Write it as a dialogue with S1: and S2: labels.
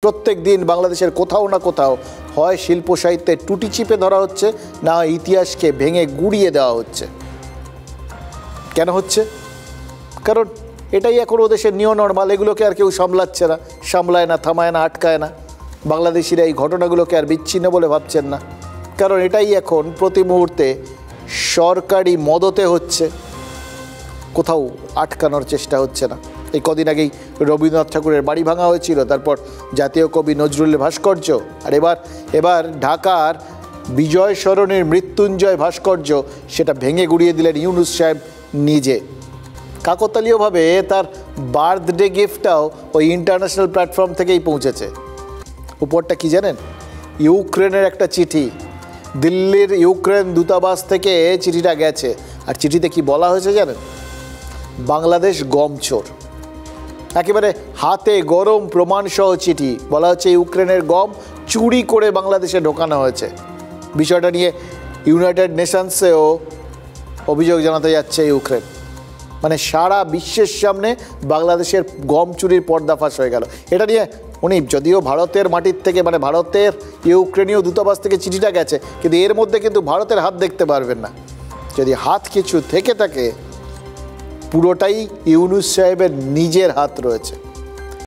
S1: প্রত্যেক দিন বাংলাদেশের কোথাও না কোথাও হয় শিল্প সাহিত্যের টুটি চিপে ধরা হচ্ছে, না ইতিহাসকে ভেঙে গুড়িয়ে দেওয়া হচ্ছে। কেন হচ্ছে? কারণ এটাই এখন ওদেশের নিউ নর্মাল। এগুলোকে আর কেউ সামলাচ্ছে না, সামলায় না, থামায় না, আটকায় না। বাংলাদেশিরা এই ঘটনাগুলোকে আর বিচ্ছিন্ন বলে ভাবছেন না, কারণ এটাই এখন প্রতি মুহূর্তে সরকারি মদতে হচ্ছে, কোথাও আটকানোর চেষ্টা হচ্ছে না। এই কদিন আগেই রবীন্দ্রনাথ ঠাকুরের বাড়ি ভাঙা হয়েছিল, তারপর জাতীয় কবি নজরুলের ভাস্কর্য, আর এবার ঢাকার বিজয় সরণির মৃত্যুঞ্জয় ভাস্কর্য, সেটা ভেঙে গুড়িয়ে দিলেন ইউনূস সাহেব নিজে। কাকতালীয়ভাবে তার বার্থডে গিফটটাও ওই ইন্টারন্যাশনাল প্ল্যাটফর্ম থেকেই পৌঁছেছে। উপরটা কি জানেন? ইউক্রেনের একটা চিঠি। দিল্লির ইউক্রেন দূতাবাস থেকে চিঠিটা গেছে, আর চিঠিতে কি বলা হয়েছে জানেন? বাংলাদেশ গম চোর। একেবারে হাতে গরম প্রমাণসহ চিঠি। বলা হচ্ছে ইউক্রেনের গম চুরি করে বাংলাদেশে ঢোকানো হয়েছে। বিষয়টা নিয়ে ইউনাইটেড নেশনসেও অভিযোগ জানাতে যাচ্ছে ইউক্রেন। মানে সারা বিশ্বের সামনে বাংলাদেশের গম চুরির পর্দাফাশ হয়ে গেল। এটা নিয়ে উনি, যদিও ভারতের মাটির থেকে, মানে ভারতের ইউক্রেনীয় দূতাবাস থেকে চিঠিটা গেছে, কিন্তু এর মধ্যে কিন্তু ভারতের হাত দেখতে পারবেন না। যদি হাত কিছু থেকে থাকে, পুরোটাই ইউনূস সাহেবের নিজের হাত রয়েছে।